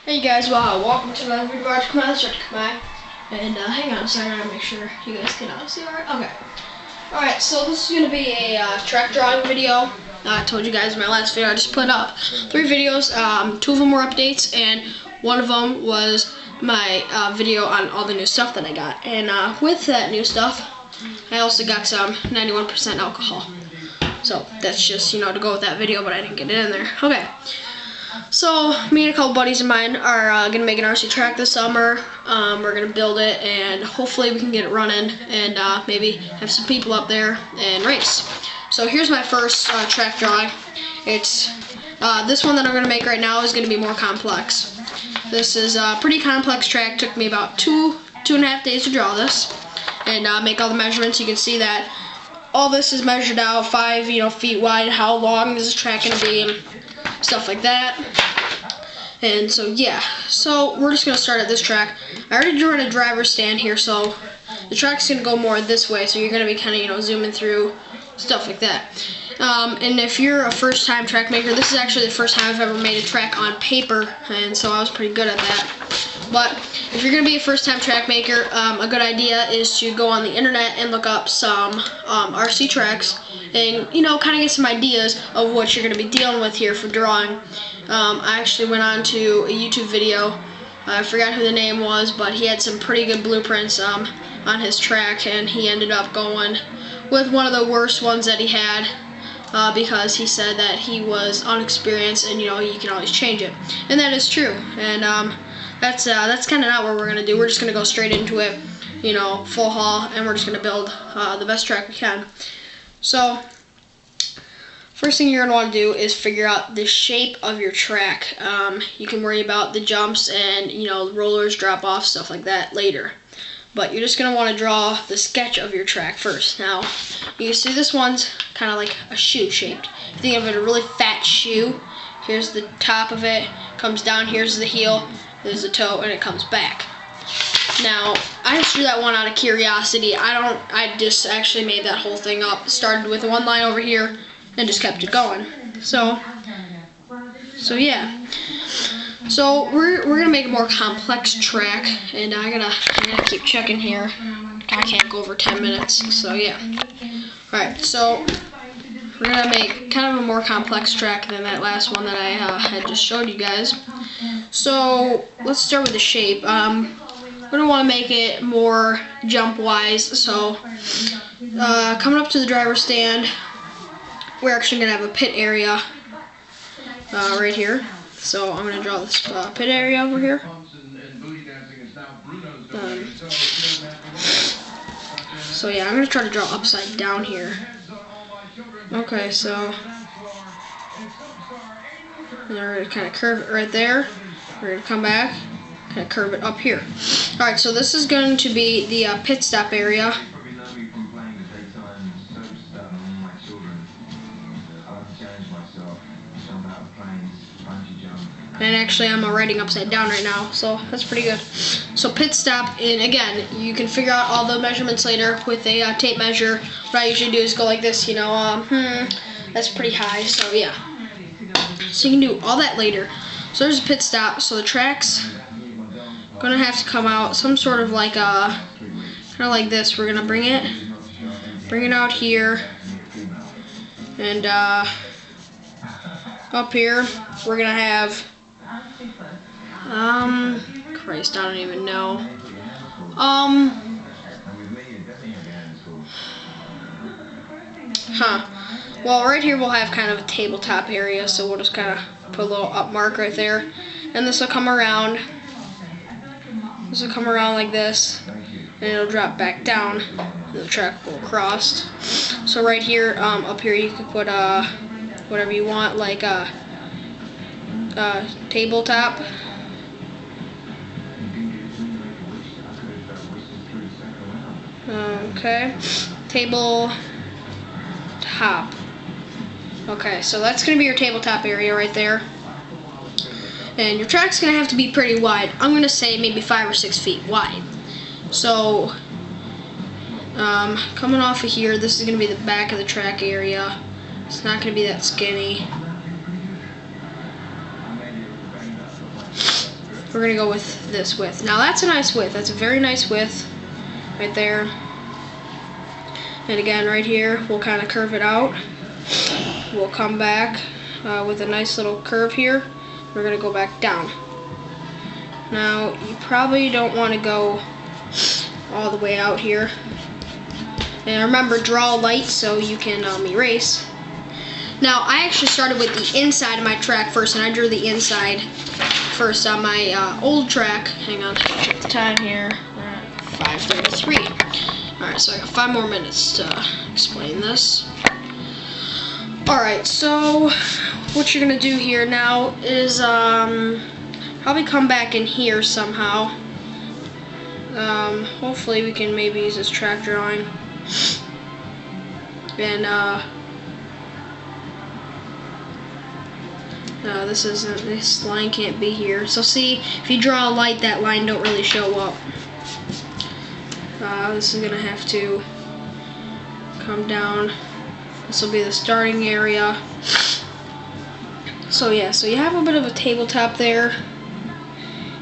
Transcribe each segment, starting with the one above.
Hey guys, welcome to another video. And hang on a second, I gotta make sure you guys can see alright. Okay. Alright, so this is gonna be a track drawing video. I told you guys in my last video I just put up 3 videos. 2 of them were updates, and one of them was my video on all the new stuff that I got. And with that new stuff, I also got some 91% alcohol. So that's just, to go with that video, but I didn't get it in there. Okay. So, me and a couple buddies of mine are going to make an RC track this summer. We're going to build it, and hopefully we can get it running, and maybe have some people up there and race. So here's my first track drawing. It's this one that I'm going to make right now is going to be more complex. This is a pretty complex track. Took me about two and a half days to draw this, and make all the measurements. You can see that all this is measured out 5 feet wide. How long is this track going to be? And stuff like that. And so yeah, so we're just gonna start at this track. I already drew in a driver's stand here, so the track's gonna go more this way, so you're gonna be kind of zooming through stuff like that. And if you're a first-time track maker, this is actually the first time I've ever made a track on paper, and so I was pretty good at that. But if you're going to be a first-time track maker, a good idea is to go on the internet and look up some RC tracks and, kind of get some ideas of what you're going to be dealing with here for drawing. I actually went on to a YouTube video. I forgot who the name was, but he had some pretty good blueprints on his track, and he ended up going with one of the worst ones that he had. Because he said that he was unexperienced, and you can always change it, and that is true. And that's kind of not what we're gonna do. We're just gonna go straight into it, full haul, and we're just gonna build the best track we can. So first thing you're gonna want to do is figure out the shape of your track. You can worry about the jumps and rollers, drop off, stuff like that later. But you're just going to want to draw the sketch of your track first. Now, you can see this one's kind of like a shoe shaped. If you think of it, a really fat shoe, here's the top of it, comes down, here's the heel, there's the toe, and it comes back. Now, I just drew that one out of curiosity. I just actually made that whole thing up. Started with one line over here and just kept it going. So yeah. So we're gonna make a more complex track, and I'm gonna keep checking here. I can't go over 10 minutes, so yeah. Alright, so we're gonna make kind of a more complex track than that last one that I had just showed you guys. So let's start with the shape. We're gonna want to make it more jump wise. So coming up to the driver's stand, we're actually gonna have a pit area right here. So I'm going to draw this pit area over here. So yeah, I'm going to try to draw upside down here. Okay, so we're going to kind of curve it right there. We're going to come back, kind of curve it up here. Alright, so this is going to be the pit stop area. And actually I'm writing upside down right now, so that's pretty good. So pit stop, and again, you can figure out all the measurements later with a tape measure. What I usually do is go like this, that's pretty high, so yeah. So you can do all that later. So there's a pit stop, so the track's gonna have to come out some sort of like kind of like this. We're gonna bring it out here, and up here we're gonna have Christ, I don't even know. Well, right here we'll have kind of a tabletop area, so we'll just kind of put a little up mark right there, and this will come around. This will come around like this, and it'll drop back down, and the track will cross. So right here, up here, you can put whatever you want, like tabletop. Okay, table top. Okay, so that's gonna be your tabletop area right there, and your track's gonna have to be pretty wide. I'm gonna say maybe 5 or 6 feet wide. So coming off of here, this is gonna be the back of the track area. It's not gonna be that skinny. we're gonna go with this width. Now that's a nice width. That's a very nice width right there. And again, right here, we'll kind of curve it out. We'll come back with a nice little curve here. We're gonna go back down. Now, you probably don't want to go all the way out here. And remember, draw a light so you can erase. Now, I actually started with the inside of my track first, and I drew the inside first on my old track. Hang on, check the time here. 5:33. Alright, so I got 5 more minutes to explain this. Alright, so what you're going to do here now is probably come back in here somehow. Hopefully we can maybe use this track drawing. And no, this line can't be here. So see, if you draw a light, that line don't really show up. This is gonna have to come down. This will be the starting area. So yeah, so you have a bit of a tabletop there.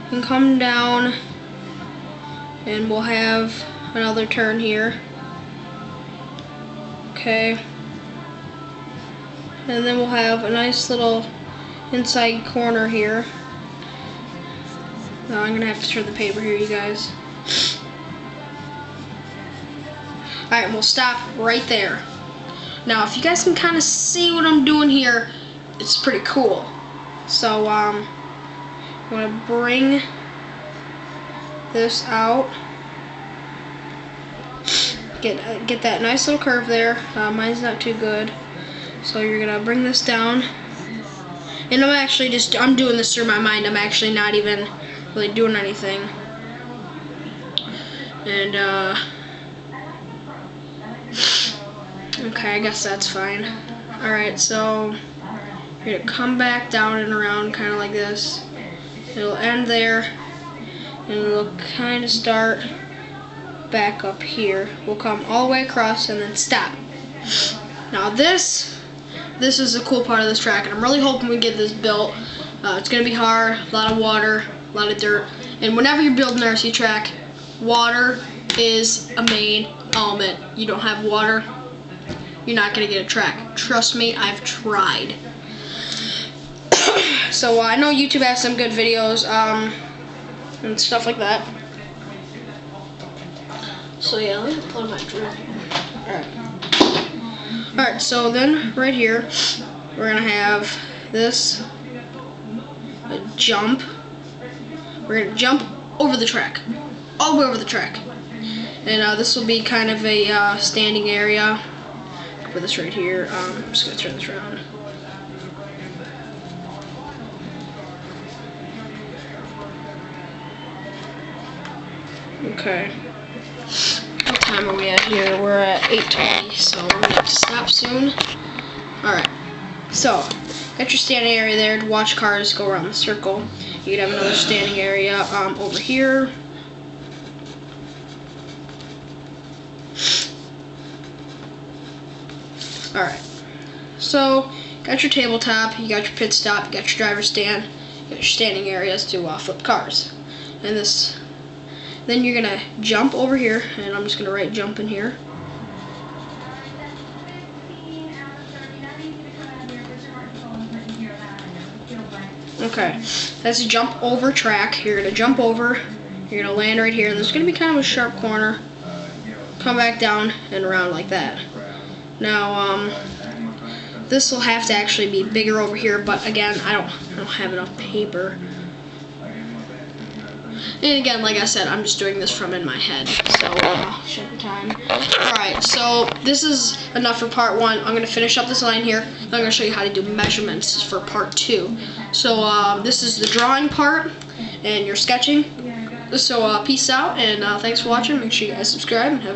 You can come down, and we'll have another turn here. Okay. And then we'll have a nice little inside corner here. Now I'm gonna have to turn the paper here, you guys. Alright, we'll stop right there. Now, if you guys can kind of see what I'm doing here, it's pretty cool. So, I'm gonna bring this out. Get that nice little curve there. Mine's not too good. So you're gonna bring this down. And I'm doing this through my mind. I'm actually not even really doing anything. And, okay, I guess that's fine. Alright, so you're gonna come back down and around kind of like this. It'll end there, and it'll kind of start back up here. We'll come all the way across and then stop. Now this is the cool part of this track, and I'm really hoping we get this built. It's gonna be hard, a lot of water, a lot of dirt, and whenever you're building an RC track, water is a main element. You don't have water, you're not gonna get a track. Trust me, I've tried. So I know YouTube has some good videos and stuff like that. So yeah, let me plug my drill here. Alright, so then right here we're gonna have this a jump. We're gonna jump over the track, all the way over the track, and this will be kind of a standing area. Put this right here. I'm just gonna turn this around. Okay. What time are we at here? We're at 8:20, so we're gonna have to stop soon. Alright. So, got your standing area there to watch cars go around the circle. You can have another standing area over here. Alright. So, got your tabletop, you got your pit stop, you got your driver's stand, you got your standing areas to flip cars. And this. Then you're gonna jump over here, and I'm just gonna write jump in here. Okay, that's a jump over track. You're gonna jump over, you're gonna land right here, and there's gonna be kind of a sharp corner. Come back down and around like that. Now, this will have to actually be bigger over here, but again, I don't have enough paper. And again, like I said, I'm just doing this from in my head. So, check the time. Alright, so this is enough for part 1. I'm going to finish up this line here. I'm going to show you how to do measurements for part 2. So, this is the drawing part, and your sketching. So, peace out, and thanks for watching. Make sure you guys subscribe, and have